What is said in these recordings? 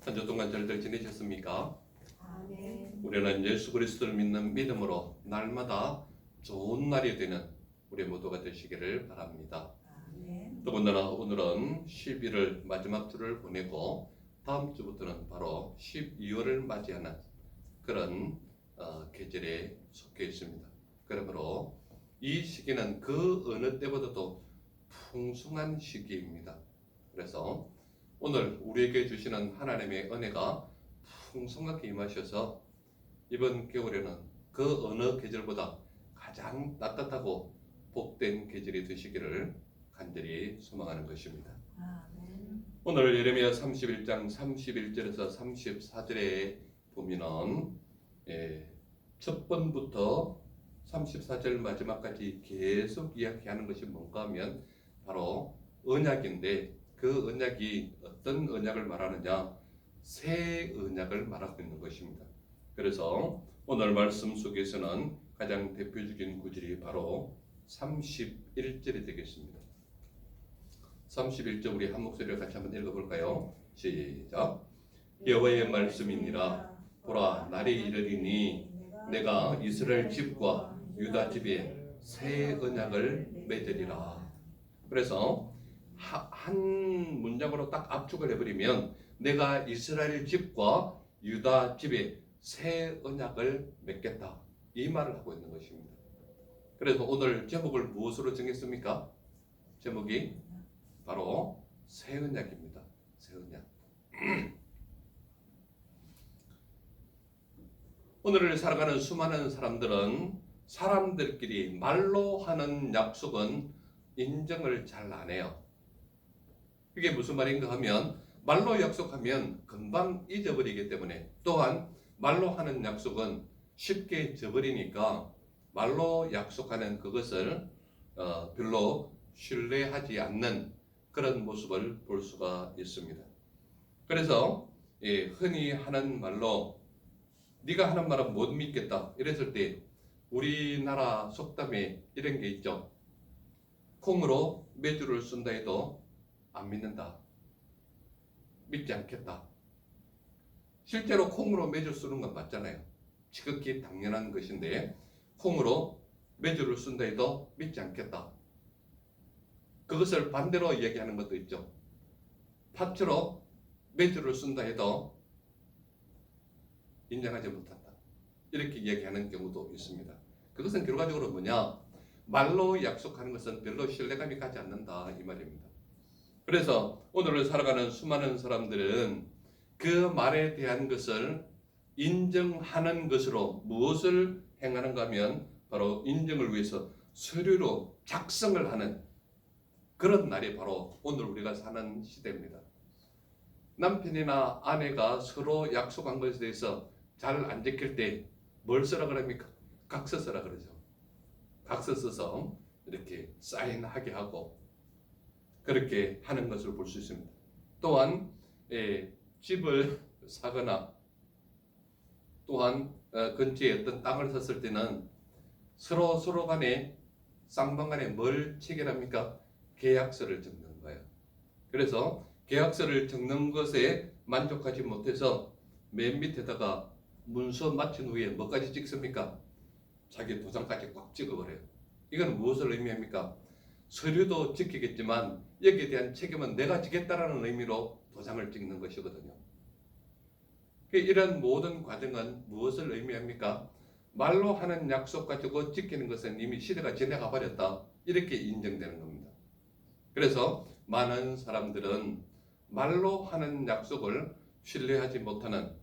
한 주 동안 잘들 지내셨습니까? 아멘. 우리는 예수 그리스도를 믿는 믿음으로 날마다 좋은 날이 되는 우리 모두가 되시기를 바랍니다. 아멘. 더군다나 오늘은 11월 마지막 주를 보내고 다음 주부터는 바로 12월을 맞이하는 그런 계절에 속해 있습니다. 그러므로 이 시기는 그 어느 때보다도 풍성한 시기입니다. 그래서 오늘 우리에게 주시는 하나님의 은혜가 풍성하게 임하셔서 이번 겨울에는 그 어느 계절보다 가장 따뜻하고 복된 계절이 되시기를 간절히 소망하는 것입니다. 아멘. 오늘 예레미야 31장 31절에서 34절에 보면은 첫 번부터 34절 마지막까지 계속 이야기하는 것이 뭔가 하면 바로 언약인데 그 언약이 어떤 언약을 말하느냐? 새 언약을 말하고 있는 것입니다. 그래서 오늘 말씀 속에서는 가장 대표적인 구절이 바로 31절이 되겠습니다. 31절 우리 한 목소리를 같이 한번 읽어볼까요? 시작. 여호와의 말씀이니라. 보라, 날이 이르리니 내가 이스라엘 집과 유다 집에 새 언약을 맺으리라. 그래서 한 문장으로 딱 압축을 해버리면 내가 이스라엘 집과 유다 집에 새 언약을 맺겠다, 이 말을 하고 있는 것입니다. 그래서 오늘 제목을 무엇으로 정했습니까? 제목이 바로 새 언약입니다. 새 언약. 오늘을 살아가는 수많은 사람들은 사람들끼리 말로 하는 약속은 인정을 잘 안 해요. 그게 무슨 말인가 하면 말로 약속하면 금방 잊어버리기 때문에, 또한 말로 하는 약속은 쉽게 잊어버리니까 말로 약속하는 그것을 별로 신뢰하지 않는 그런 모습을 볼 수가 있습니다. 그래서 흔히 하는 말로 네가 하는 말은 못 믿겠다 이랬을 때 우리나라 속담에 이런 게 있죠. 콩으로 메주를 쓴다 해도 안 믿는다, 믿지 않겠다. 실제로 콩으로 메주 쓰는 건 맞잖아요. 지극히 당연한 것인데 콩으로 메주를 쓴다 해도 믿지 않겠다. 그것을 반대로 이야기하는 것도 있죠. 팥으로 메주를 쓴다 해도 인정하지 못한다, 이렇게 이야기하는 경우도 있습니다. 그것은 결과적으로 뭐냐? 말로 약속하는 것은 별로 신뢰감이 가지 않는다, 이 말입니다. 그래서 오늘을 살아가는 수많은 사람들은 그 말에 대한 것을 인정하는 것으로 무엇을 행하는가 하면 바로 인정을 위해서 서류로 작성을 하는 그런 날이 바로 오늘 우리가 사는 시대입니다. 남편이나 아내가 서로 약속한 것에 대해서 잘 안 지킬 때 뭘 쓰라 그럽니까? 각서 쓰라 그러죠. 각서 써서 이렇게 사인하게 하고 그렇게 하는 것을 볼 수 있습니다. 또한 집을 사거나 또한 근처에 어떤 땅을 샀을 때는 서로 간에 쌍방간에 뭘 체결합니까? 계약서를 적는 거예요. 그래서 계약서를 적는 것에 만족하지 못해서 맨 밑에다가 문서 마친 후에 뭐까지 찍습니까? 자기 도장까지 꽉 찍어버려요. 이건 무엇을 의미합니까? 서류도 지키겠지만 여기에 대한 책임은 내가 지겠다라는 의미로 도장을 찍는 것이거든요. 이런 모든 과정은 무엇을 의미합니까? 말로 하는 약속 가지고 지키는 것은 이미 시대가 지나가 버렸다, 이렇게 인정되는 겁니다. 그래서 많은 사람들은 말로 하는 약속을 신뢰하지 못하는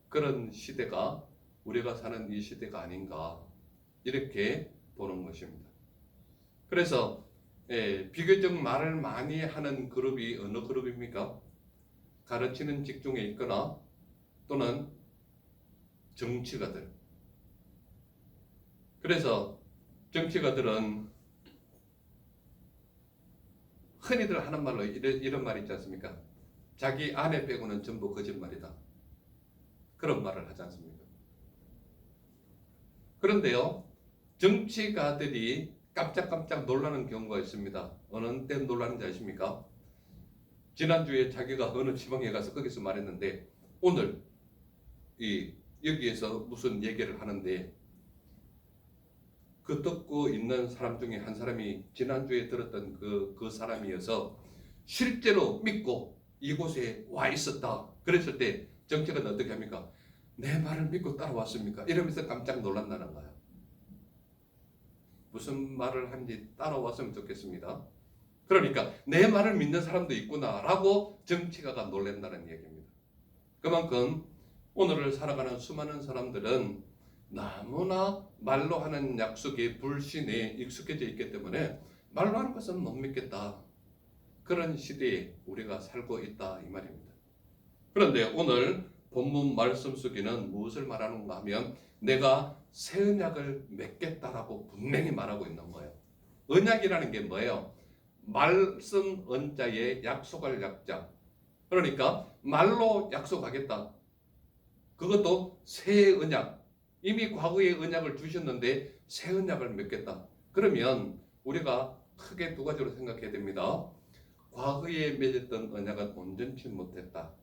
그런 시대가 우리가 사는 이 시대가 아닌가, 이렇게 보는 것입니다. 그래서 비교적 말을 많이 하는 그룹이 어느 그룹입니까? 가르치는 직종에 있거나 또는 정치가들. 그래서 정치가들은 흔히들 하는 말로 이런 말이 있지 않습니까? 자기 아내 빼고는 전부 거짓말이다, 그런 말을 하지 않습니까? 그런데요, 정치가들이 깜짝깜짝 놀라는 경우가 있습니다. 어느 때 놀라는지 아십니까? 지난주에 자기가 어느 지방에 가서 거기서 말했는데 오늘 여기에서 무슨 얘기를 하는데 그 듣고 있는 사람 중에 한 사람이 지난주에 들었던 그 사람이어서 실제로 믿고 이곳에 와 있었다. 그랬을 때 정책은 어떻게 합니까? 내 말을 믿고 따라왔습니까? 이러면서 깜짝 놀란다는 거야. 무슨 말을 하는지 따라왔으면 좋겠습니다. 그러니까 내 말을 믿는 사람도 있구나라고 정치가가 놀란다는 얘기입니다. 그만큼 오늘을 살아가는 수많은 사람들은 너무나 말로 하는 약속의 불신에 익숙해져 있기 때문에 말로 하는 것은 못 믿겠다. 그런 시대에 우리가 살고 있다 이 말입니다. 그런데 오늘 본문 말씀 속에는 무엇을 말하는가 하면 내가 새 언약을 맺겠다라고 분명히 말하고 있는 거예요. 언약이라는 게 뭐예요? 말씀 언자에 약속할 약자. 그러니까 말로 약속하겠다. 그것도 새 언약. 이미 과거의 언약을 주셨는데 새 언약을 맺겠다. 그러면 우리가 크게 두 가지로 생각해야 됩니다. 과거에 맺었던 언약은 온전치 못했다.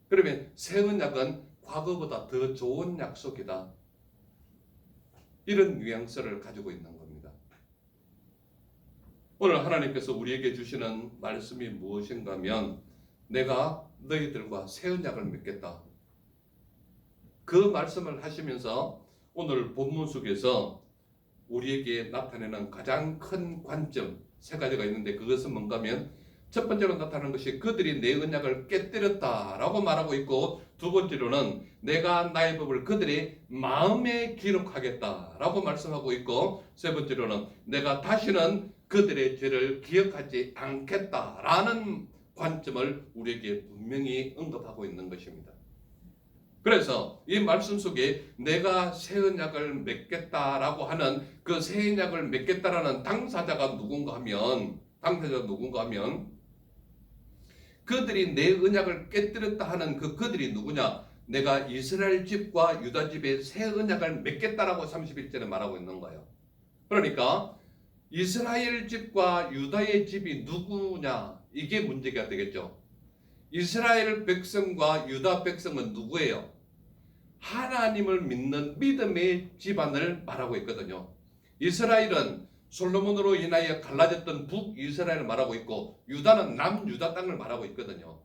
그러면 새 언약은 과거보다 더 좋은 약속이다. 이런 뉘앙스를 가지고 있는 겁니다. 오늘 하나님께서 우리에게 주시는 말씀이 무엇인가 하면 내가 너희들과 새 언약을 맺겠다. 그 말씀을 하시면서 오늘 본문 속에서 우리에게 나타내는 가장 큰 관점 세 가지가 있는데 그것은 뭔가 하면 첫 번째로 나타나는 것이 그들이 내 언약을 깨뜨렸다라고 말하고 있고 두 번째로는 내가 나의 법을 그들의 마음에 기록하겠다라고 말씀하고 있고 세 번째로는 내가 다시는 그들의 죄를 기억하지 않겠다라는 관점을 우리에게 분명히 언급하고 있는 것입니다. 그래서 이 말씀 속에 내가 새 언약을 맺겠다라고 하는 그 새 언약을 맺겠다라는 당사자가 누군가 하면 그들이 내 언약을 깨뜨렸다 하는 그들이 누구냐? 내가 이스라엘 집과 유다 집의 새 언약을 맺겠다라고 31절에 말하고 있는 거예요. 그러니까 이스라엘 집과 유다의 집이 누구냐? 이게 문제가 되겠죠. 이스라엘 백성과 유다 백성은 누구예요? 하나님을 믿는 믿음의 집안을 말하고 있거든요. 이스라엘은 솔로몬으로 인하여 갈라졌던 북이스라엘을 말하고 있고 유다는 남유다 땅을 말하고 있거든요.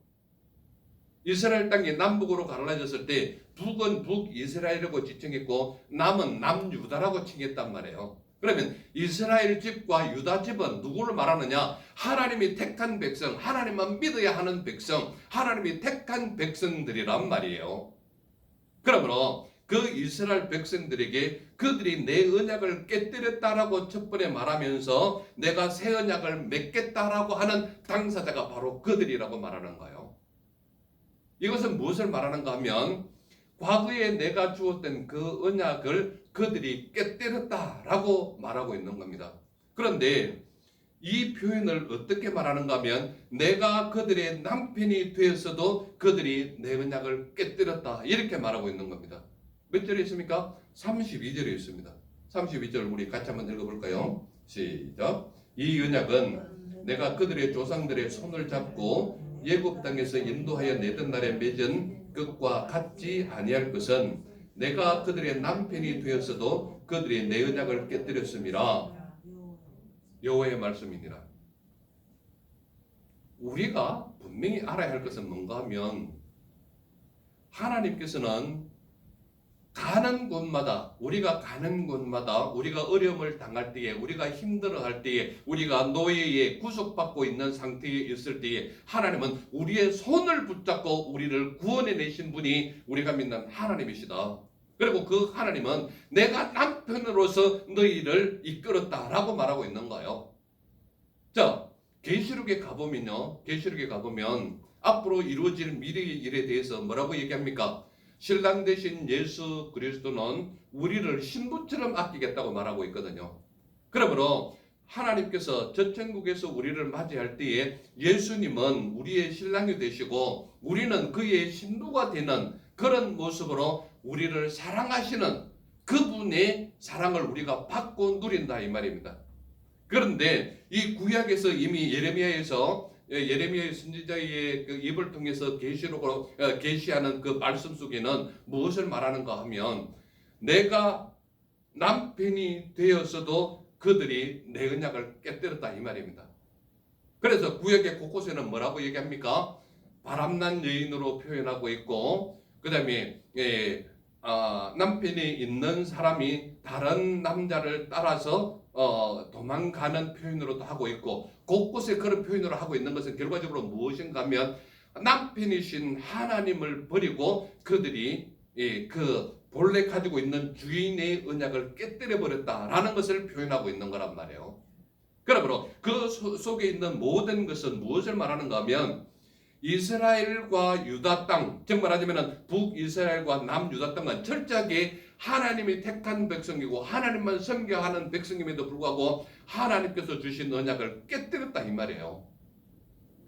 이스라엘 땅이 남북으로 갈라졌을 때 북은 북이스라엘이라고 지칭했고 남은 남유다라고 칭했단 말이에요. 그러면 이스라엘 집과 유다 집은 누구를 말하느냐? 하나님이 택한 백성, 하나님만 믿어야 하는 백성, 하나님이 택한 백성들이란 말이에요. 그러므로 그 이스라엘 백성들에게 그들이 내 언약을 깨뜨렸다라고 첫 번에 말하면서 내가 새 언약을 맺겠다라고 하는 당사자가 바로 그들이라고 말하는 거예요. 이것은 무엇을 말하는가 하면 과거에 내가 주었던 그 언약을 그들이 깨뜨렸다라고 말하고 있는 겁니다. 그런데 이 표현을 어떻게 말하는가 하면 내가 그들의 남편이 되었어도 그들이 내 언약을 깨뜨렸다 이렇게 말하고 있는 겁니다. 몇 절에 있습니까? 32절에 있습니다. 32절 우리 같이 한번 읽어볼까요? 시작. 이 언약은 내가 그들의 조상들의 손을 잡고 예굽 땅에서 인도하여 내던 날에 맺은 것과 같지 아니할 것은 내가 그들의 남편이 되었어도 그들이 내 언약을 깨뜨렸음이라. 여호와의 말씀이니라. 우리가 분명히 알아야 할 것은 뭔가 하면 하나님께서는 가는 곳마다 우리가 어려움을 당할 때에 우리가 힘들어할 때에 우리가 노예에 구속받고 있는 상태에 있을 때에 하나님은 우리의 손을 붙잡고 우리를 구원해내신 분이 우리가 믿는 하나님이시다. 그리고 그 하나님은 내가 남편으로서 너희를 이끌었다라고 말하고 있는 거예요. 자, 계시록에 가보면 앞으로 이루어질 미래의 일에 대해서 뭐라고 얘기합니까? 신랑 되신 예수 그리스도는 우리를 신부처럼 아끼겠다고 말하고 있거든요. 그러므로 하나님께서 저 천국에서 우리를 맞이할 때에 예수님은 우리의 신랑이 되시고 우리는 그의 신부가 되는 그런 모습으로 우리를 사랑하시는 그분의 사랑을 우리가 받고 누린다 이 말입니다. 그런데 이 구약에서 이미 예레미야에서 예레미야 선지자의 그 입을 통해서 계시록으로 계시하는 그 말씀 속에는 무엇을 말하는가 하면 내가 남편이 되었어도 그들이 내 언약을 깨뜨렸다 이 말입니다. 그래서 구약의 곳곳에는 뭐라고 얘기합니까? 바람난 여인으로 표현하고 있고 그 다음에 남편이 있는 사람이 다른 남자를 따라서 도망가는 표현으로도 하고 있고 곳곳에 그런 표현으로 하고 있는 것은 결과적으로 무엇인가 하면 남편이신 하나님을 버리고 그들이 그 본래 가지고 있는 주인의 언약을 깨뜨려 버렸다라는 것을 표현하고 있는 거란 말이에요. 그러므로 그 속에 있는 모든 것은 무엇을 말하는가 하면 이스라엘과 유다 땅, 즉 말하자면 북이스라엘과 남유다 땅은 철저하게 하나님이 택한 백성이고 하나님만 섬겨하는 백성임에도 불구하고 하나님께서 주신 언약을 깨뜨렸다 이 말이에요.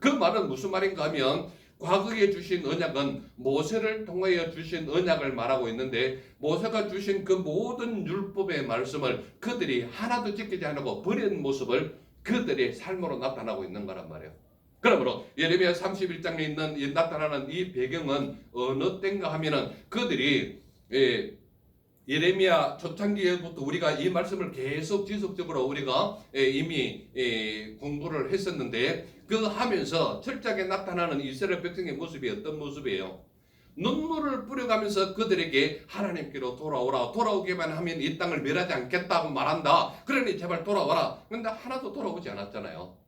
그 말은 무슨 말인가 하면 과거에 주신 언약은 모세를 통하여 주신 언약을 말하고 있는데 모세가 주신 그 모든 율법의 말씀을 그들이 하나도 지키지 않고 버린 모습을 그들의 삶으로 나타나고 있는 거란 말이에요. 그러므로 예레미야 31장에 있는 나타나는 이 배경은 어느 때인가 하면은 그들이 예레미야 초창기에부터 우리가 이 말씀을 계속 지속적으로 우리가 이미 공부를 했었는데 그 하면서 철저하게 나타나는 이스라엘 백성의 모습이 어떤 모습이에요? 눈물을 뿌려가면서 그들에게 하나님께로 돌아오라. 돌아오기만 하면 이 땅을 멸하지 않겠다고 말한다. 그러니 제발 돌아와라. 그런데 하나도 돌아오지 않았잖아요.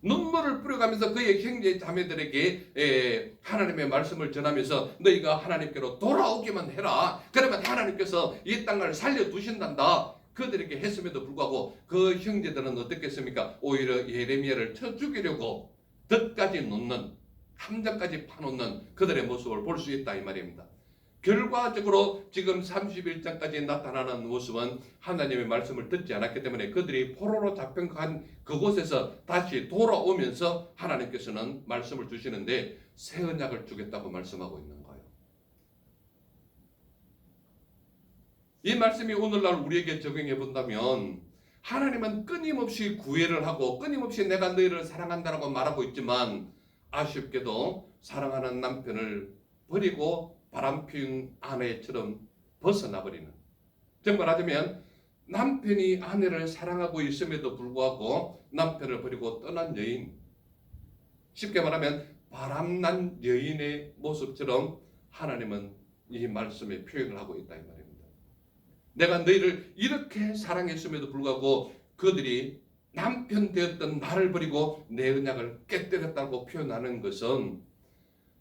눈물을 뿌려가면서 그의 형제 자매들에게 하나님의 말씀을 전하면서 너희가 하나님께로 돌아오기만 해라. 그러면 하나님께서 이 땅을 살려두신단다. 그들에게 했음에도 불구하고 그 형제들은 어떻게 했습니까? 오히려 예레미야를 쳐 죽이려고 덫까지 놓는, 함정까지 파놓는 그들의 모습을 볼 수 있다 이 말입니다. 결과적으로 지금 31장까지 나타나는 모습은 하나님의 말씀을 듣지 않았기 때문에 그들이 포로로 잡혀간 그곳에서 다시 돌아오면서 하나님께서는 말씀을 주시는데 새 언약을 주겠다고 말씀하고 있는 거예요. 이 말씀이 오늘날 우리에게 적용해 본다면 하나님은 끊임없이 구애를 하고 끊임없이 내가 너희를 사랑한다라고 말하고 있지만 아쉽게도 사랑하는 남편을 버리고 바람핀 아내처럼 벗어나버리는, 정말 하자면 남편이 아내를 사랑하고 있음에도 불구하고 남편을 버리고 떠난 여인, 쉽게 말하면 바람난 여인의 모습처럼 하나님은 이 말씀에 표현을 하고 있다 이 말입니다. 내가 너희를 이렇게 사랑했음에도 불구하고 그들이 남편 되었던 나를 버리고 내 언약을 깨뜨렸다고 표현하는 것은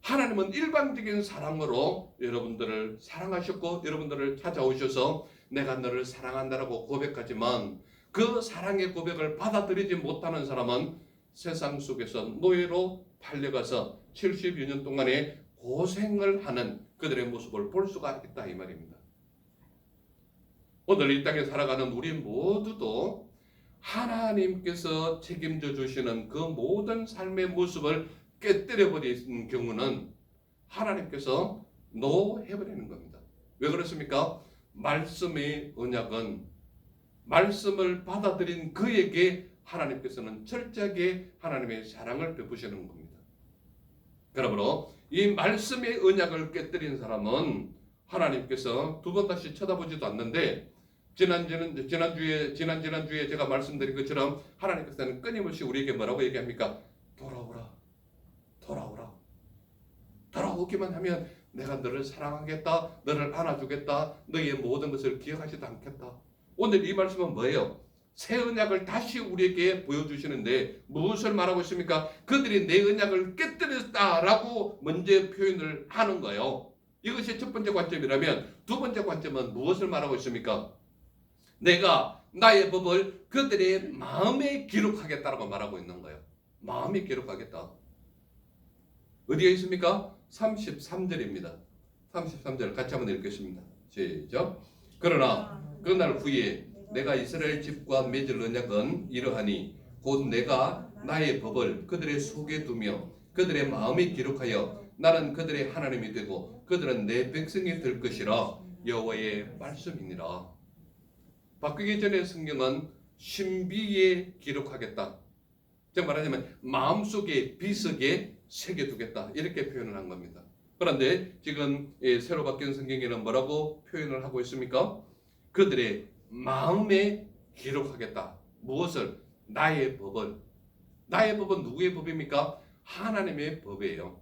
하나님은 일방적인 사랑으로 여러분들을 사랑하셨고 여러분들을 찾아오셔서 내가 너를 사랑한다라고 고백하지만 그 사랑의 고백을 받아들이지 못하는 사람은 세상 속에서 노예로 팔려가서 70여 년 동안에 고생을 하는 그들의 모습을 볼 수가 있다 이 말입니다. 오늘 이 땅에 살아가는 우리 모두도 하나님께서 책임져 주시는 그 모든 삶의 모습을 깨뜨려버리는 경우는 하나님께서 노해버리는 겁니다. 왜 그렇습니까? 말씀의 언약은 말씀을 받아들인 그에게 하나님께서는 철저하게 하나님의 사랑을 베푸시는 겁니다. 그러므로 이 말씀의 언약을 깨뜨린 사람은 하나님께서 두 번 다시 쳐다보지도 않는데 지난주에 제가 말씀드린 것처럼 하나님께서는 끊임없이 우리에게 뭐라고 얘기합니까? 돌아오라. 돌아오라. 돌아오기만 하면 내가 너를 사랑하겠다. 너를 안아주겠다. 너의 모든 것을 기억하지도 않겠다. 오늘 이 말씀은 뭐예요? 새 언약을 다시 우리에게 보여주시는데 무엇을 말하고 있습니까? 그들이 내 언약을 깨뜨렸다라고 먼저 표현을 하는 거예요. 이것이 첫 번째 관점이라면 두 번째 관점은 무엇을 말하고 있습니까? 내가 나의 법을 그들의 마음에 기록하겠다라고 말하고 있는 거예요. 마음에 기록하겠다. 어디에 있습니까? 33절입니다. 33절 같이 한번 읽겠습니다. 시작. 그러나 그날 후에 내가 이스라엘 집과 맺을 언약은 이러하니 곧 내가 나의 법을 그들의 속에 두며 그들의 마음에 기록하여 나는 그들의 하나님이 되고 그들은 내 백성이 될 것이라 여호와의 말씀이니라. 바뀌기 전에 성경은 신비에 기록하겠다. 즉 말하자면 마음속에 비석에 새겨두겠다 이렇게 표현을 한 겁니다. 그런데 지금 새로 바뀐 성경에는 뭐라고 표현을 하고 있습니까? 그들의 마음에 기록하겠다. 무엇을? 나의 법을. 나의 법은 누구의 법입니까? 하나님의 법이에요.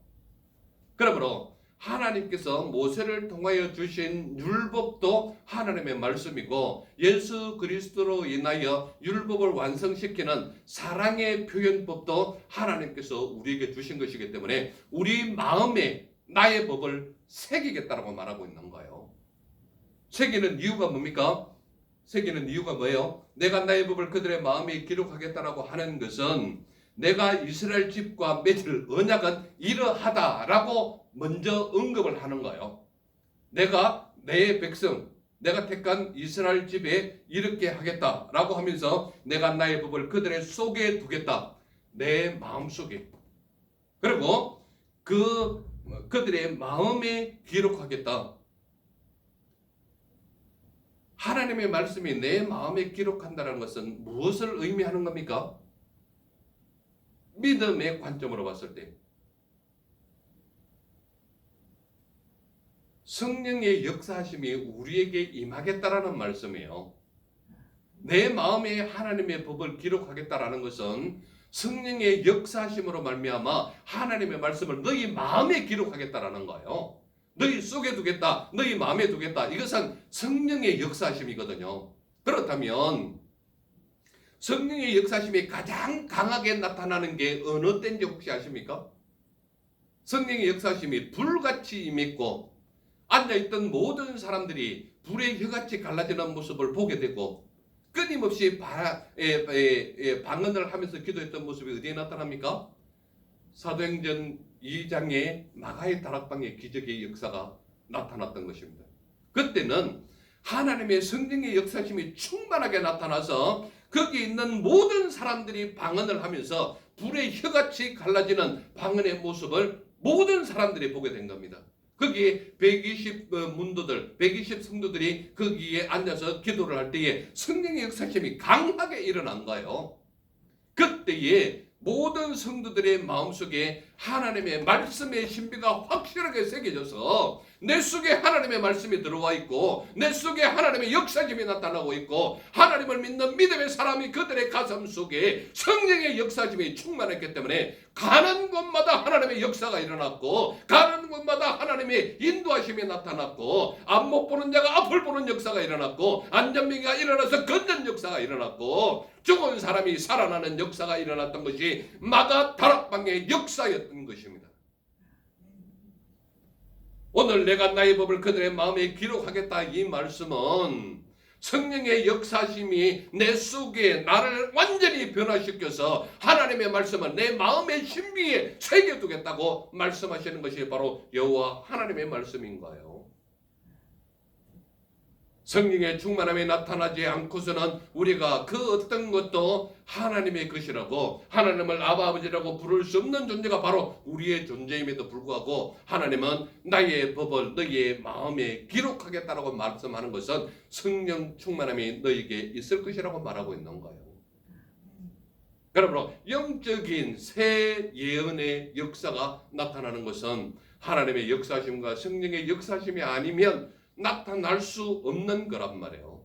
그러므로 하나님께서 모세를 통하여 주신 율법도 하나님의 말씀이고 예수 그리스도로 인하여 율법을 완성시키는 사랑의 표현법도 하나님께서 우리에게 주신 것이기 때문에 우리 마음에 나의 법을 새기겠다라고 말하고 있는 거예요. 새기는 이유가 뭡니까? 새기는 이유가 뭐예요? 내가 나의 법을 그들의 마음에 기록하겠다라고 하는 것은 내가 이스라엘 집과 맺을 언약은 이러하다라고 먼저 언급을 하는 거예요. 내가 내 백성, 내가 택한 이스라엘 집에 이렇게 하겠다라고 하면서 내가 나의 법을 그들의 속에 두겠다. 내 마음속에. 그리고 그들의 마음에 기록하겠다. 하나님의 말씀이 내 마음에 기록한다는 것은 무엇을 의미하는 겁니까? 믿음의 관점으로 봤을 때 성령의 역사하심이 우리에게 임하겠다라는 말씀이에요. 내 마음에 하나님의 법을 기록하겠다라는 것은 성령의 역사하심으로 말미암아 하나님의 말씀을 너희 마음에 기록하겠다라는 거예요. 너희 속에 두겠다, 너희 마음에 두겠다. 이것은 성령의 역사하심이거든요. 그렇다면 성령의 역사심이 가장 강하게 나타나는 게 어느 때인지 혹시 아십니까? 성령의 역사심이 불같이 임했고 앉아있던 모든 사람들이 불의 혀같이 갈라지는 모습을 보게 되고 끊임없이 방언을 하면서 기도했던 모습이 어디에 나타납니까? 사도행전 2장의 마가의 다락방의 기적의 역사가 나타났던 것입니다. 그때는 하나님의 성령의 역사심이 충만하게 나타나서 거기 있는 모든 사람들이 방언을 하면서 불의 혀같이 갈라지는 방언의 모습을 모든 사람들이 보게 된 겁니다. 거기에 120 문도들, 120 성도들이 거기에 앉아서 기도를 할 때에 성령의 역사심이 강하게 일어난 거예요. 그때에 모든 성도들의 마음속에 하나님의 말씀의 신비가 확실하게 새겨져서 내 속에 하나님의 말씀이 들어와 있고 내 속에 하나님의 역사심이 나타나고 있고 하나님을 믿는 믿음의 사람이 그들의 가슴 속에 성령의 역사심이 충만했기 때문에 가는 곳마다 하나님의 역사가 일어났고 가는 곳마다 하나님의 인도하심이 나타났고 앞 못 보는 자가 앞을 보는 역사가 일어났고 안전병이가 일어나서 걷는 역사가 일어났고 죽은 사람이 살아나는 역사가 일어났던 것이 마가 다락방의 역사였던 것입니다. 오늘 내가 나의 법을 그들의 마음에 기록하겠다 이 말씀은 성령의 역사심이 내 속에 나를 완전히 변화시켜서 하나님의 말씀을 내 마음의 신비에 새겨두겠다고 말씀하시는 것이 바로 여호와 하나님의 말씀인 거예요. 성령의 충만함이 나타나지 않고서는 우리가 그 어떤 것도 하나님의 것이라고 하나님을 아버지라고 부를 수 없는 존재가 바로 우리의 존재임에도 불구하고 하나님은 나의 법을 너희의 마음에 기록하겠다라고 말씀하는 것은 성령 충만함이 너희에게 있을 것이라고 말하고 있는 거예요. 그러므로 영적인 새 예언의 역사가 나타나는 것은 하나님의 역사심과 성령의 역사심이 아니면 나타날 수 없는 거란 말이에요.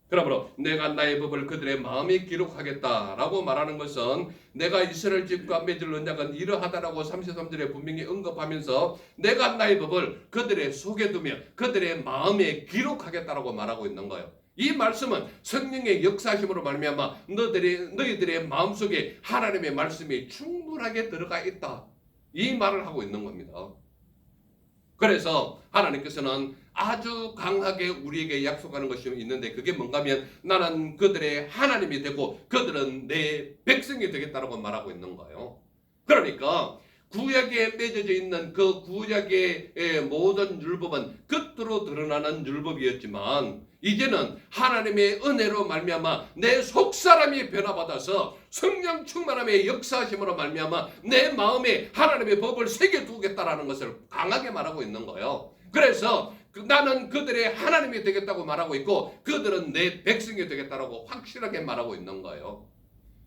그러므로 내가 나의 법을 그들의 마음에 기록하겠다라고 말하는 것은 내가 이스라엘 집과 맺을 언약은 이러하다라고 33절에 분명히 언급하면서 내가 나의 법을 그들의 속에 두며 그들의 마음에 기록하겠다라고 말하고 있는 거예요. 이 말씀은 성령의 역사심으로 말미암아 너희들의 마음속에 하나님의 말씀이 충분하게 들어가 있다. 이 말을 하고 있는 겁니다. 그래서 하나님께서는 아주 강하게 우리에게 약속하는 것이 있는데 그게 뭔가 하면 나는 그들의 하나님이 되고 그들은 내 백성이 되겠다라고 말하고 있는 거예요. 그러니까 구약에 맺어져 있는 그 구약의 모든 율법은 겉으로 드러나는 율법이었지만 이제는 하나님의 은혜로 말미암아 내 속사람이 변화받아서 성령 충만함의 역사심으로 말미암아 내 마음에 하나님의 법을 새겨두겠다라는 것을 강하게 말하고 있는 거예요. 그래서 나는 그들의 하나님이 되겠다고 말하고 있고 그들은 내 백성이 되겠다라고 확실하게 말하고 있는 거예요.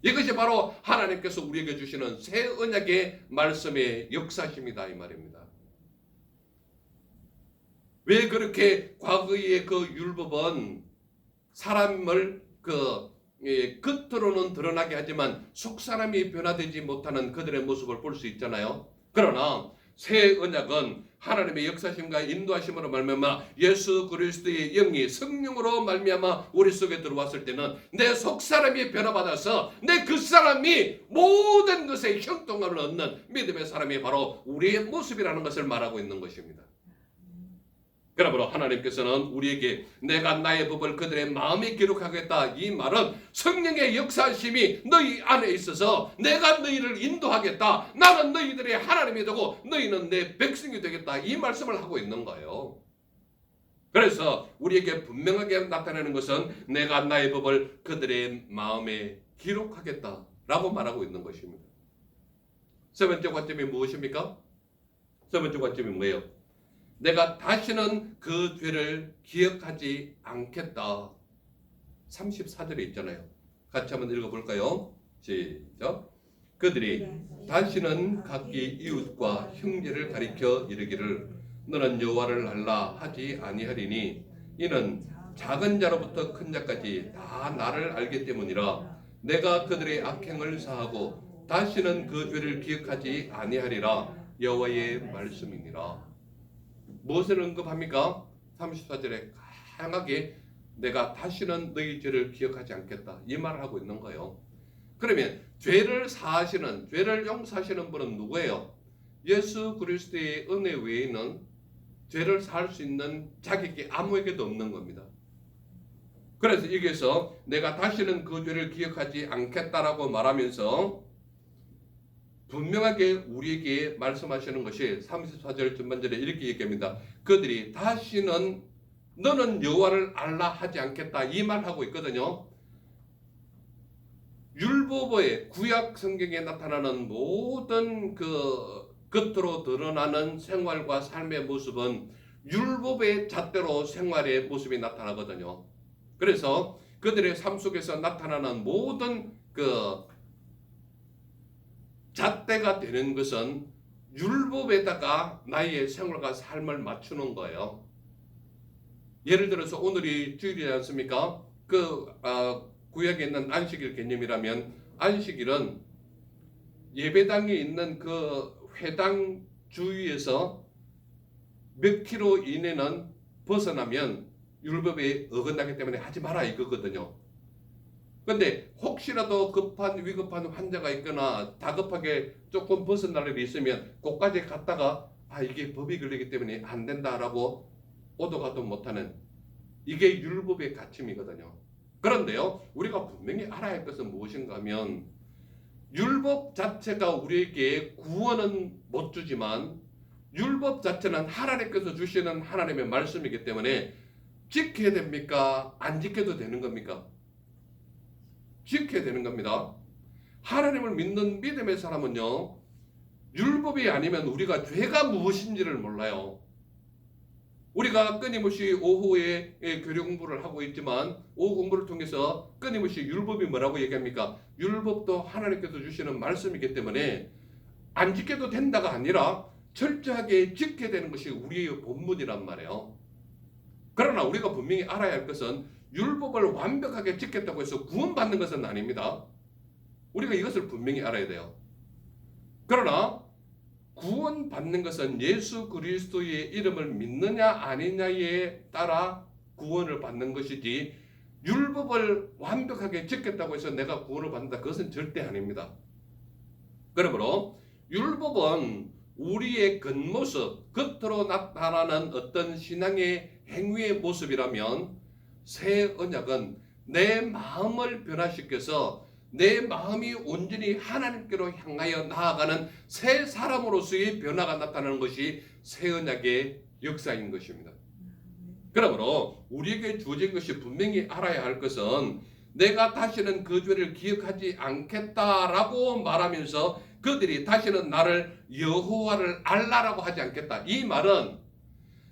이것이 바로 하나님께서 우리에게 주시는 새 언약의 말씀의 역사십니다. 이 말입니다. 왜 그렇게 과거의 그 율법은 사람을 겉으로는 드러나게 하지만 속 사람이 변화되지 못하는 그들의 모습을 볼 수 있잖아요. 그러나 새 언약은 하나님의 역사심과 인도하심으로 말미암아 예수 그리스도의 영이 성령으로 말미암아 우리 속에 들어왔을 때는 내 속 사람이 변화받아서 내 그 사람이 모든 것에 형통함을 얻는 믿음의 사람이 바로 우리의 모습이라는 것을 말하고 있는 것입니다. 그러므로 하나님께서는 우리에게 내가 나의 법을 그들의 마음에 기록하겠다, 이 말은 성령의 역사심이 너희 안에 있어서 내가 너희를 인도하겠다, 나는 너희들의 하나님이 되고 너희는 내 백성이 되겠다, 이 말씀을 하고 있는 거예요. 그래서 우리에게 분명하게 나타내는 것은 내가 나의 법을 그들의 마음에 기록하겠다 라고 말하고 있는 것입니다. 세 번째 관점이 무엇입니까? 세 번째 관점이 뭐예요? 내가 다시는 그 죄를 기억하지 않겠다. 34절에 있잖아요. 같이 한번 읽어볼까요? 시작. 그들이 다시는 각기 이웃과 형제를 가리켜 이르기를 너는 여호와를 알라 하지 아니하리니 이는 작은 자로부터 큰 자까지 다 나를 알기 때문이라. 내가 그들의 악행을 사하고 다시는 그 죄를 기억하지 아니하리라. 여호와의 말씀이니라. 무엇을 언급합니까? 34절에 강하게 내가 다시는 너희 죄를 기억하지 않겠다, 이 말을 하고 있는 거예요. 그러면 죄를 사하시는, 죄를 용서하시는 분은 누구예요? 예수 그리스도의 은혜 외에는 죄를 사할 수 있는 자격이 아무에게도 없는 겁니다. 그래서 여기서 내가 다시는 그 죄를 기억하지 않겠다라고 말하면서 분명하게 우리에게 말씀하시는 것이 34절 전반절에 이렇게 얘기합니다. 그들이 다시는 너는 여호와를 알라 하지 않겠다, 이 말하고 있거든요. 율법의 구약 성경에 나타나는 모든 그 겉으로 드러나는 생활과 삶의 모습은 율법의 잣대로 생활의 모습이 나타나거든요. 그래서 그들의 삶 속에서 나타나는 모든 그 잣대가 되는 것은 율법에다가 나의 생활과 삶을 맞추는 거예요. 예를 들어서 오늘이 주일이지 않습니까? 구약에 있는 안식일 개념이라면 안식일은 예배당에 있는 그 회당 주위에서 몇 킬로 이내는 벗어나면 율법에 어긋나기 때문에 하지 마라 이거거든요. 근데 혹시라도 위급한 환자가 있거나 다급하게 조금 벗어날 일이 있으면 그까지 갔다가 이게 법이 걸리기 때문에 안 된다라고 오도 가도 못하는, 이게 율법의 가침이거든요. 그런데요, 우리가 분명히 알아야 할 것은 무엇인가 하면 율법 자체가 우리에게 구원은 못 주지만 율법 자체는 하나님께서 주시는 하나님의 말씀이기 때문에 지켜야 됩니까? 안 지켜도 되는 겁니까? 지켜야 되는 겁니다. 하나님을 믿는 믿음의 사람은요, 율법이 아니면 우리가 죄가 무엇인지를 몰라요. 우리가 끊임없이 오후에 교리 공부를 하고 있지만 오후 공부를 통해서 끊임없이 율법이 뭐라고 얘기합니까? 율법도 하나님께서 주시는 말씀이기 때문에 안 지켜도 된다가 아니라 철저하게 지켜야 되는 것이 우리의 본분이란 말이에요. 그러나 우리가 분명히 알아야 할 것은 율법을 완벽하게 지켰다고 해서 구원받는 것은 아닙니다. 우리가 이것을 분명히 알아야 돼요. 그러나 구원받는 것은 예수 그리스도의 이름을 믿느냐 아니냐에 따라 구원을 받는 것이지, 율법을 완벽하게 지켰다고 해서 내가 구원을 받는다, 그것은 절대 아닙니다. 그러므로 율법은 우리의 겉모습, 겉으로 나타나는 어떤 신앙의 행위의 모습이라면 새 언약은 내 마음을 변화시켜서 내 마음이 온전히 하나님께로 향하여 나아가는 새 사람으로서의 변화가 나타나는 것이 새 언약의 역사인 것입니다. 그러므로 우리에게 주어진 것이 분명히 알아야 할 것은 내가 다시는 그 죄를 기억하지 않겠다라고 말하면서 그들이 다시는 나를 여호와를 알라라고 하지 않겠다. 이 말은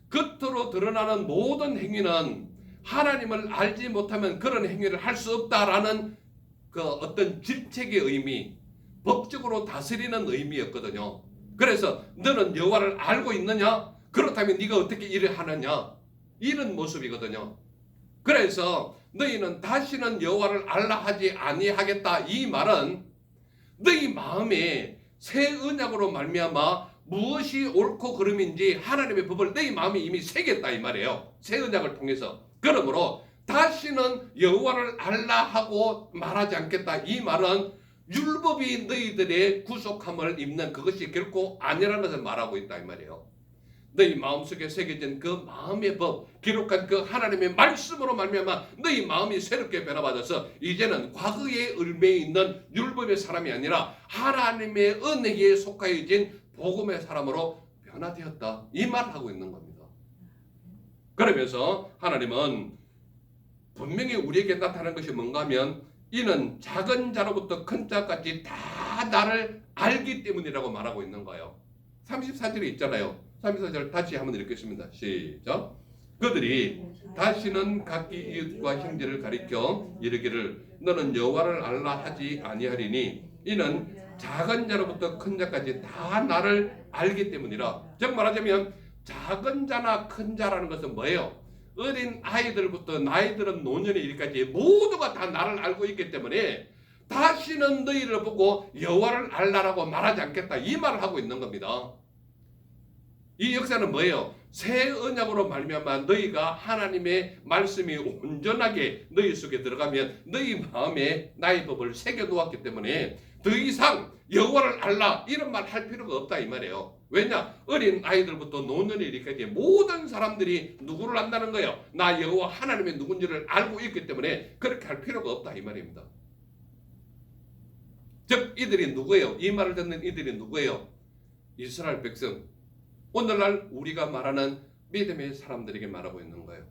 겉으로 드러나는 모든 행위는 하나님을 알지 못하면 그런 행위를 할 수 없다라는 그 어떤 질책의 의미, 법적으로 다스리는 의미였거든요. 그래서 너는 여호와를 알고 있느냐? 그렇다면 네가 어떻게 일을 하느냐? 이런 모습이거든요. 그래서 너희는 다시는 여호와를 알라 하지 아니하겠다. 이 말은 너희 마음에 새 언약으로 말미암아 무엇이 옳고 그름인지 하나님의 법을 너희 마음에 이미 새겼다 이 말이에요. 새 언약을 통해서. 그러므로 다시는 여호와를 알라 하고 말하지 않겠다. 이 말은 율법이 너희들의 구속함을 입는 그것이 결코 아니라는 것을 말하고 있다 이 말이에요. 너희 마음속에 새겨진 그 마음의 법, 기록한 그 하나님의 말씀으로 말미암아 너희 마음이 새롭게 변화받아서 이제는 과거에 얽매여 있는 율법의 사람이 아니라 하나님의 은혜에 속하여진 복음의 사람으로 변화되었다. 이 말을 하고 있는 겁니다. 그러면서 하나님은 분명히 우리에게 나타난 것이 뭔가 하면 이는 작은 자로부터 큰 자까지 다 나를 알기 때문이라고 말하고 있는 거예요. 34절에 있잖아요. 34절 다시 한번 읽겠습니다. 시작. 그들이 다시는 각기 이웃과 형제를 가리켜 이르기를 너는 여호와를 알라 하지 아니하리니 이는 작은 자로부터 큰 자까지 다 나를 알기 때문이라. 즉 말하자면 작은 자나 큰 자라는 것은 뭐예요? 어린 아이들부터 나이 들은 노년에 이르기까지 모두가 다 나를 알고 있기 때문에 다시는 너희를 보고 여호와를 알라라고 말하지 않겠다. 이 말을 하고 있는 겁니다. 이 역사는 뭐예요? 새 언약으로 말미암아 너희가 하나님의 말씀이 온전하게 너희 속에 들어가면 너희 마음에 나의 법을 새겨 놓았기 때문에 더 이상 여호와를 알라 이런 말 할 필요가 없다 이 말이에요. 왜냐? 어린 아이들부터 노년에 이르기까지 모든 사람들이 누구를 안다는 거예요? 나 여호와 하나님의 누군지를 알고 있기 때문에 그렇게 할 필요가 없다 이 말입니다. 즉 이들이 누구예요? 이 말을 듣는 이들이 누구예요? 이스라엘 백성. 오늘날 우리가 말하는 믿음의 사람들에게 말하고 있는 거예요.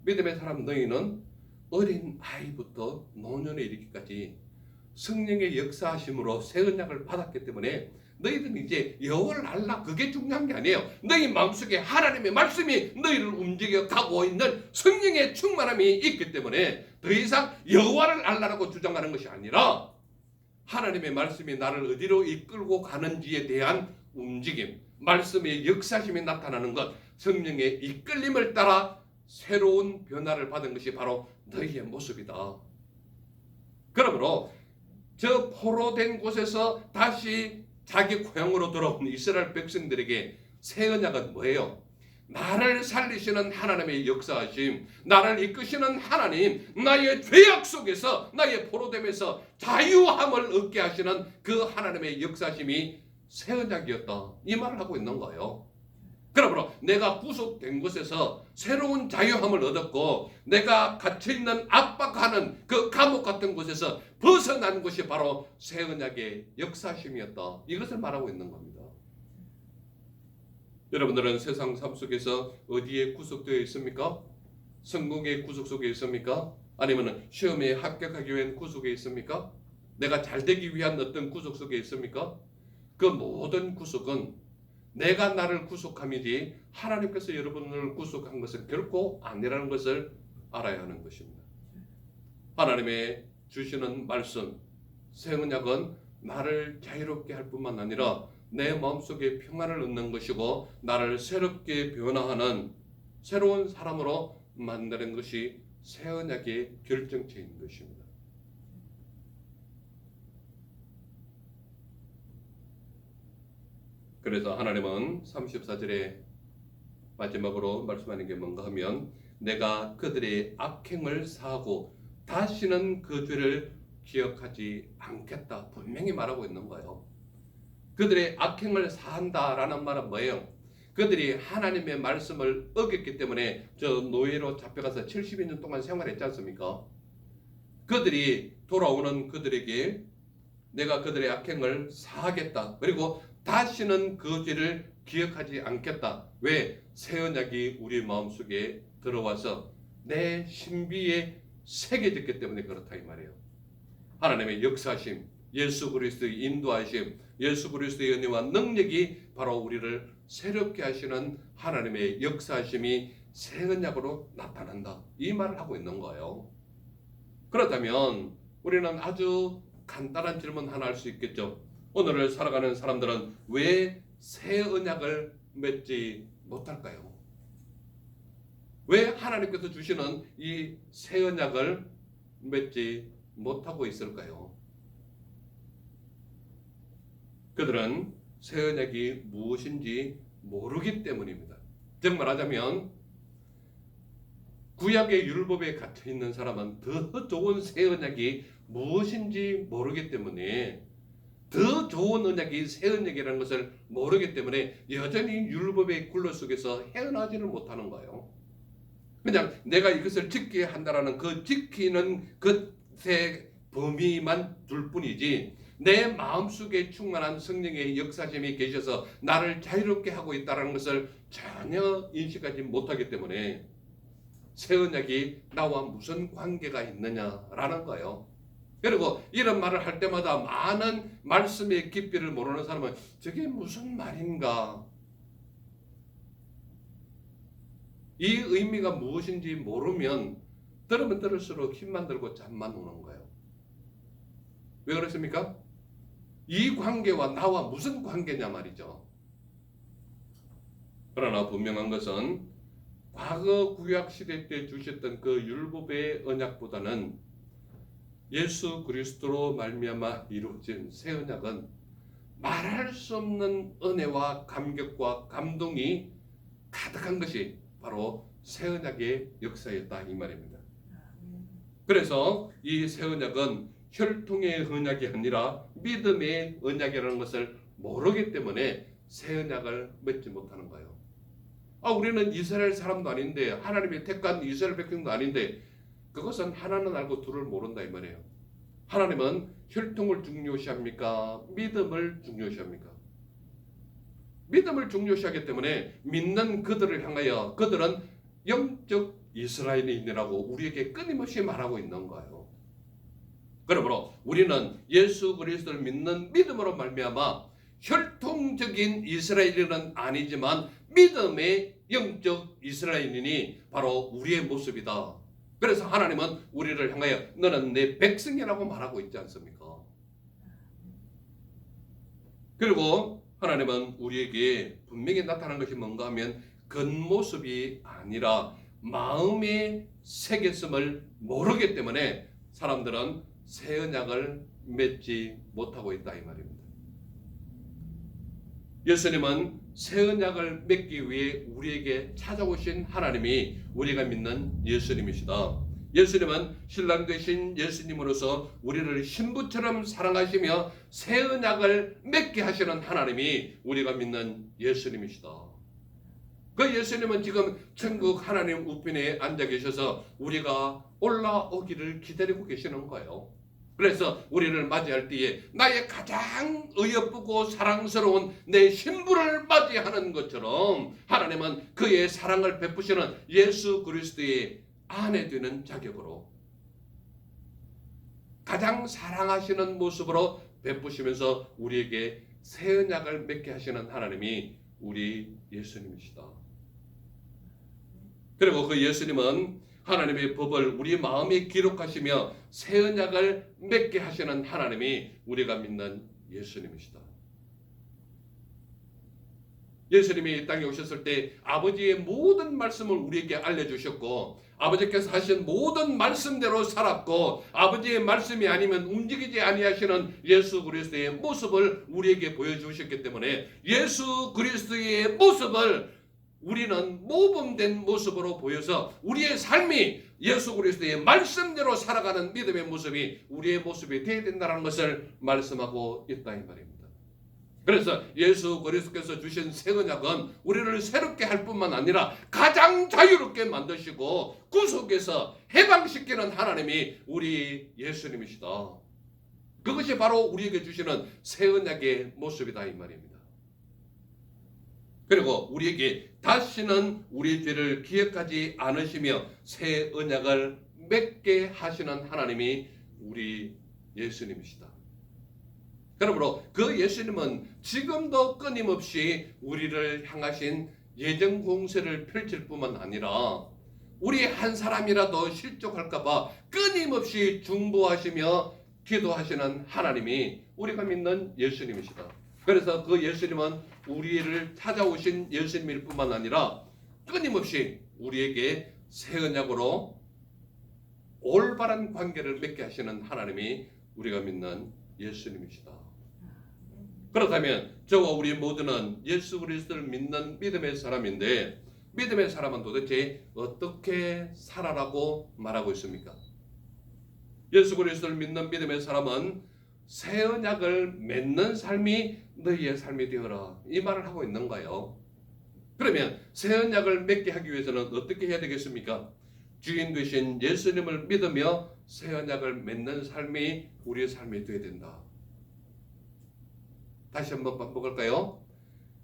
믿음의 사람 너희는 어린 아이부터 노년에 이르기까지 성령의 역사하심으로 새 언약을 받았기 때문에 너희들은 이제 여호와를 알라 그게 중요한 게 아니에요. 너희 마음속에 하나님의 말씀이 너희를 움직여 가고 있는 성령의 충만함이 있기 때문에 더 이상 여호와를 알라라고 주장하는 것이 아니라 하나님의 말씀이 나를 어디로 이끌고 가는지에 대한 움직임, 말씀의 역사심이 나타나는 것, 성령의 이끌림을 따라 새로운 변화를 받은 것이 바로 너희의 모습이다. 그러므로 저 포로된 곳에서 다시 자기 고향으로 돌아온 이스라엘 백성들에게 새 언약은 뭐예요? 나를 살리시는 하나님의 역사하심, 나를 이끄시는 하나님, 나의 죄악 속에서 나의 포로됨에서 자유함을 얻게 하시는 그 하나님의 역사심이 새 언약이었다. 이 말을 하고 있는 거예요. 그러므로 내가 구속된 곳에서 새로운 자유함을 얻었고 내가 갇혀있는 압박하는 그 감옥 같은 곳에서 벗어난 것이 바로 새 언약의 역사심이었다. 이것을 말하고 있는 겁니다. 여러분들은 세상 삶 속에서 어디에 구속되어 있습니까? 성공의 구속 속에 있습니까? 아니면 시험에 합격하기 위한 구속에 있습니까? 내가 잘 되기 위한 어떤 구속 속에 있습니까? 그 모든 구속은 내가 나를 구속함이지 하나님께서 여러분을 구속한 것은 결코 아니라는 것을 알아야 하는 것입니다. 하나님의 주시는 말씀, 새 언약은 나를 자유롭게 할 뿐만 아니라 내 마음속에 평안을 얻는 것이고 나를 새롭게 변화하는 새로운 사람으로 만드는 것이 새 언약의 결정체인 것입니다. 그래서 하나님은 34절에 마지막으로 말씀하는 게 뭔가 하면 내가 그들의 악행을 사하고 다시는 그 죄를 기억하지 않겠다. 분명히 말하고 있는 거예요. 그들의 악행을 사한다라는 말은 뭐예요? 그들이 하나님의 말씀을 어겼기 때문에 저 노예로 잡혀가서 70년 동안 생활했지 않습니까? 그들이 돌아오는 그들에게 내가 그들의 악행을 사하겠다. 그리고 다시는 그 죄를 기억하지 않겠다. 왜? 새 언약이 우리 마음속에 들어와서 내 신비에 새겨졌기 때문에 그렇다 이 말이에요. 하나님의 역사심, 예수 그리스도의 인도하심, 예수 그리스도의 은혜와 능력이 바로 우리를 새롭게 하시는 하나님의 역사심이 새 언약으로 나타난다. 이 말을 하고 있는 거예요. 그렇다면 우리는 아주 간단한 질문 하나 할 수 있겠죠. 오늘을 살아가는 사람들은 왜 새 언약을 맺지 못할까요? 왜 하나님께서 주시는 이 새 언약을 맺지 못하고 있을까요? 그들은 새 언약이 무엇인지 모르기 때문입니다. 즉 말하자면 구약의 율법에 갇혀 있는 사람은 더 좋은 새 언약이 무엇인지 모르기 때문에, 더 좋은 언약이 새 언약이라는 것을 모르기 때문에 여전히 율법의 굴레 속에서 헤어나지를 못하는 거예요. 그냥 내가 이것을 지켜야 한다라는 그 지키는 것의 범위만 둘 뿐이지, 내 마음속에 충만한 성령의 역사심이 계셔서 나를 자유롭게 하고 있다는 것을 전혀 인식하지 못하기 때문에 새 언약이 나와 무슨 관계가 있느냐라는 거예요. 그리고 이런 말을 할 때마다 많은 말씀의 깊이를 모르는 사람은 저게 무슨 말인가, 이 의미가 무엇인지 모르면 들으면 들을수록 힘만 들고 잠만 오는 거예요. 왜 그렇습니까? 이 관계와 나와 무슨 관계냐 말이죠. 그러나 분명한 것은 과거 구약 시대 때 주셨던 그 율법의 언약보다는 예수 그리스도로 말미암아 이루어진 새 언약은 말할 수 없는 은혜와 감격과 감동이 가득한 것이 바로 새 언약의 역사였다 이 말입니다. 그래서 이 새 언약은 혈통의 언약이 아니라 믿음의 언약이라는 것을 모르기 때문에 새 언약을 맺지 못하는 거예요. 우리는 이스라엘 사람도 아닌데, 하나님이 택한 이스라엘 백성도 아닌데, 그것은 하나는 알고 둘을 모른다 이 말이에요. 하나님은 혈통을 중요시합니까? 믿음을 중요시합니까? 믿음을 중요시하기 때문에 믿는 그들을 향하여 그들은 영적 이스라엘인이라고 우리에게 끊임없이 말하고 있는 거예요. 그러므로 우리는 예수 그리스도를 믿는 믿음으로 말미암아 혈통적인 이스라엘인은 아니지만 믿음의 영적 이스라엘인이 바로 우리의 모습이다. 그래서 하나님은 우리를 향하여 너는 내 백성이라고 말하고 있지 않습니까? 그리고 하나님은 우리에게 분명히 나타난 것이 뭔가 하면 겉모습이 아니라 마음의 새겼음을 모르기 때문에 사람들은 새 언약을 맺지 못하고 있다 이 말입니다. 예수님은 새 언약을 맺기 위해 우리에게 찾아오신 하나님이 우리가 믿는 예수님이시다. 예수님은 신랑 되신 예수님으로서 우리를 신부처럼 사랑하시며 새 언약을 맺게 하시는 하나님이 우리가 믿는 예수님이시다. 그 예수님은 지금 천국 하나님 우편에 앉아 계셔서 우리가 올라오기를 기다리고 계시는 거예요. 그래서 우리를 맞이할 때에 나의 가장 어여쁘고 사랑스러운 내 신부를 맞이하는 것처럼 하나님은 그의 사랑을 베푸시는 예수 그리스도의 아내 되는 자격으로 가장 사랑하시는 모습으로 베푸시면서 우리에게 새 언약을 맺게 하시는 하나님이 우리 예수님이시다. 그리고 그 예수님은 하나님의 법을 우리 마음에 기록하시며 새 언약을 맺게 하시는 하나님이 우리가 믿는 예수님이시다. 예수님이 이 땅에 오셨을 때 아버지의 모든 말씀을 우리에게 알려주셨고 아버지께서 하신 모든 말씀대로 살았고 아버지의 말씀이 아니면 움직이지 아니하시는 예수 그리스도의 모습을 우리에게 보여주셨기 때문에 예수 그리스도의 모습을 우리는 모범된 모습으로 보여서 우리의 삶이 예수 그리스도의 말씀대로 살아가는 믿음의 모습이 우리의 모습이 되어야 된다는 것을 말씀하고 있다 이 말입니다. 그래서 예수 그리스도께서 주신 새 언약은 우리를 새롭게 할 뿐만 아니라 가장 자유롭게 만드시고 구속해서 해방시키는 하나님이 우리 예수님이시다. 그것이 바로 우리에게 주시는 새 언약의 모습이다 이 말입니다. 그리고 우리에게 다시는 우리 죄를 기억하지 않으시며 새 언약을 맺게 하시는 하나님이 우리 예수님이시다. 그러므로 그 예수님은 지금도 끊임없이 우리를 향하신 예정 공세를 펼칠 뿐만 아니라 우리 한 사람이라도 실족할까 봐 끊임없이 중보하시며 기도하시는 하나님이 우리가 믿는 예수님이시다. 그래서 그 예수님은 우리를 찾아오신 예수님일 뿐만 아니라 끊임없이 우리에게 새 언약으로 올바른 관계를 맺게 하시는 하나님이 우리가 믿는 예수님이시다. 그렇다면 저와 우리 모두는 예수 그리스도를 믿는 믿음의 사람인데 믿음의 사람은 도대체 어떻게 살아라고 말하고 있습니까? 예수 그리스도를 믿는 믿음의 사람은 새 언약을 맺는 삶이 너희의 삶이 되어라 이 말을 하고 있는 거예요. 그러면 새 언약을 맺게 하기 위해서는 어떻게 해야 되겠습니까? 주인 되신 예수님을 믿으며 새 언약을 맺는 삶이 우리의 삶이 되어야 된다. 다시 한번 반복할까요?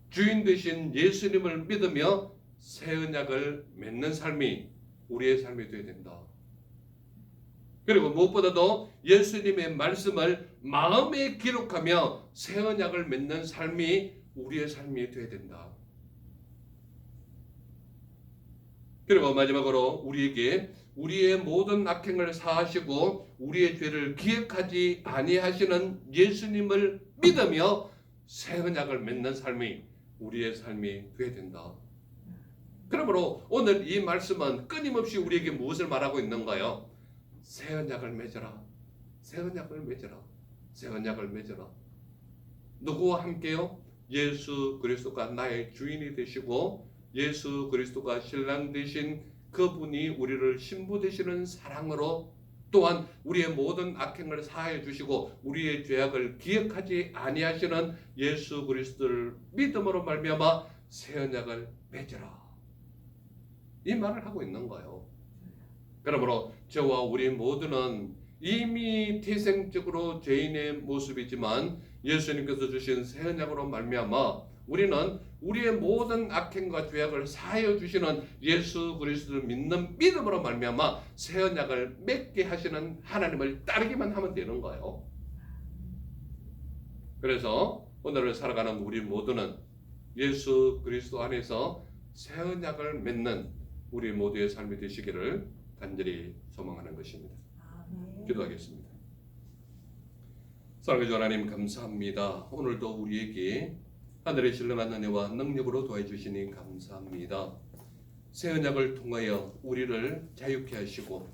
주인 되신 예수님을 믿으며 새 언약을 맺는 삶이 우리의 삶이 되어야 된다. 그리고 무엇보다도 예수님의 말씀을 마음에 기록하며 새 언약을 맺는 삶이 우리의 삶이 되어야 된다. 그리고 마지막으로 우리에게 우리의 모든 악행을 사하시고 우리의 죄를 기억하지 아니하시는 예수님을 믿으며 새 언약을 맺는 삶이 우리의 삶이 되어야 된다. 그러므로 오늘 이 말씀은 끊임없이 우리에게 무엇을 말하고 있는가요? 새 언약을 맺어라. 새 언약을 맺어라. 새 언약을 맺어라. 누구와 함께요? 예수 그리스도가 나의 주인이 되시고 예수 그리스도가 신랑 되신 그분이 우리를 신부 되시는 사랑으로 또한 우리의 모든 악행을 사하여 주시고 우리의 죄악을 기억하지 아니하시는 예수 그리스도를 믿음으로 말미암아 새 언약을 맺어라. 이 말을 하고 있는 거예요. 그러므로 저와 우리 모두는 이미 태생적으로 죄인의 모습이지만 예수님께서 주신 새 언약으로 말미암아 우리는 우리의 모든 악행과 죄악을 사하여 주시는 예수 그리스도를 믿는 믿음으로 말미암아 새 언약을 맺게 하시는 하나님을 따르기만 하면 되는 거예요. 그래서 오늘을 살아가는 우리 모두는 예수 그리스도 안에서 새 언약을 맺는 우리 모두의 삶이 되시기를 간절히 소망하는 것입니다. 기도하겠습니다. 사랑의 주 하나님 감사합니다. 오늘도 우리에게 하늘의 신령한 은혜와 능력으로 도와주시니 감사합니다. 새 언약을 통하여 우리를 자유케 하시고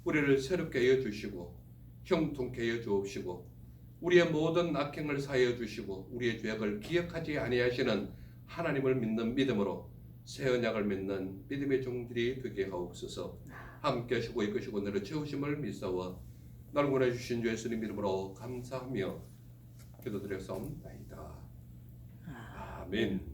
우리를 새롭게 하여 주시고 형통케 하여 주옵시고 우리의 모든 악행을 사하여 주시고 우리의 죄악을 기억하지 아니하시는 하나님을 믿는 믿음으로 새 언약을 맺는 믿음의 종들이 되게 하옵소서. 함께 하시고 이끄시고 너를 채우심을 믿사와 나를 구원해 주신 주 예수님 이름으로 감사하며 기도드렸사옵나이다. 아멘.